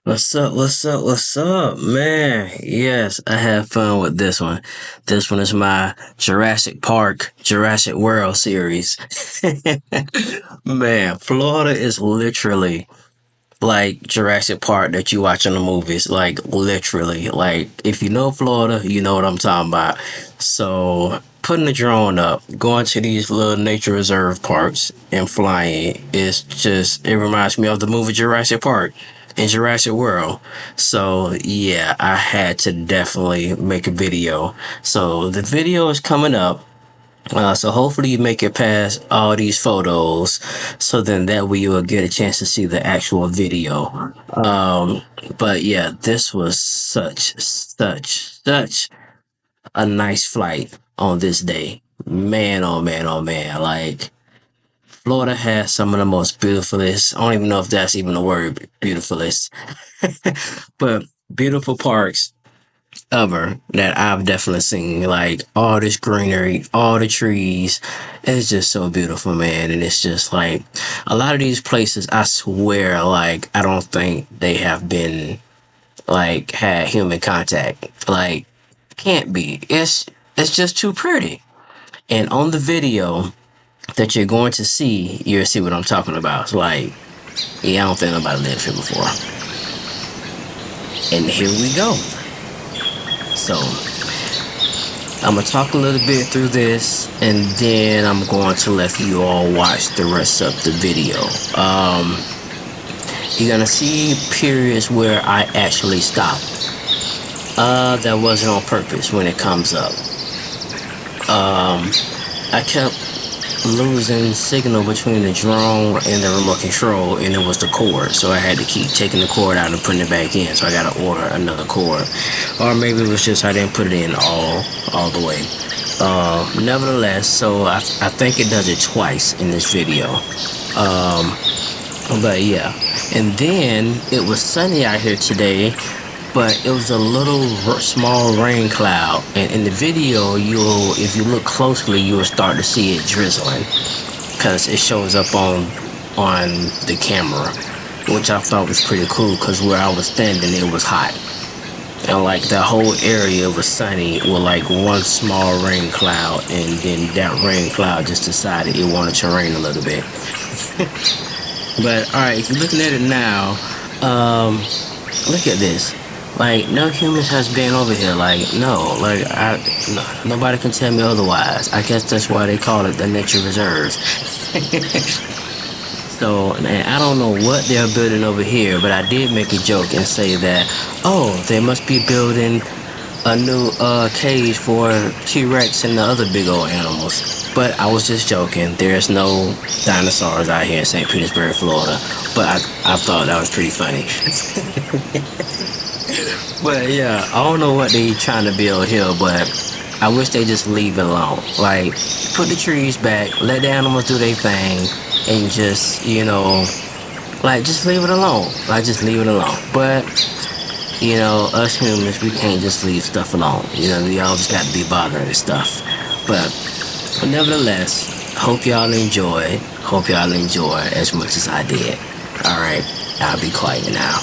What's up? What's up? What's up, man? Yes, I have fun with this one. This one is my Jurassic Park, Jurassic World series. Man, Florida is literally like Jurassic Park that you watch in the movies. Like, literally. Like, if you know Florida, you know what I'm talking about. So, putting the drone up, going to these little nature reserve parks and flying is just, it reminds me of the movie Jurassic Park and Jurassic World. So, yeah, I had to definitely make a video. So, the video is coming up. So hopefully you make it past all these photos, so then that way you will get a chance to see the actual video. But yeah, this was such a nice flight on this day. Man, oh man, oh man. Like, Florida has some of the most beautifulest, I don't even know if that's even a word, beautifulest, but beautiful parks ever that I've definitely seen. Like, all this greenery, all the trees. It's just so beautiful, man. And it's just like a lot of these places, I swear, like, I don't think they have been like had human contact. Like, can't be. It's just too pretty. And on the video that you're going to see, you'll see what I'm talking about. It's like, yeah, I don't think nobody lived here before. And here we go. So I'm gonna talk a little bit through this, and then I'm going to let you all watch the rest of the video. You're gonna see periods where I actually stop. That wasn't on purpose when it comes up. I kept losing signal between the drone and the remote control, and it was the cord, so I had to keep taking the cord out and putting it back in, so I gotta order another cord. Or maybe it was just I didn't put it in all the way. Nevertheless, so I think it does it twice in this video. But yeah, and then it was sunny out here today, but it was a little small rain cloud, and in the video, if you look closely, you will start to see it drizzling, because it shows up on the camera, which I thought was pretty cool, because where I was standing, it was hot, and like the whole area was sunny with like one small rain cloud, and then that rain cloud just decided it wanted to rain a little bit. But all right, if you're looking at it now, look at this. Like, no humans has been over here. Like, no, like, nobody can tell me otherwise. I guess that's why they call it the nature reserve. So, and I don't know what they're building over here, but I did make a joke and say that, oh, they must be building a new cage for T-Rex and the other big old animals. But I was just joking. There's no dinosaurs out here in St. Petersburg, Florida. But I thought that was pretty funny. But yeah, I don't know what they trying to build here, but I wish they just leave it alone. Like, put the trees back, let the animals do their thing, and just, like, just leave it alone. Like, just leave it alone. But, us humans, we can't just leave stuff alone. We always got to be bothering and stuff. But nevertheless, hope y'all enjoy. Hope y'all enjoy as much as I did. Alright, I'll be quiet now.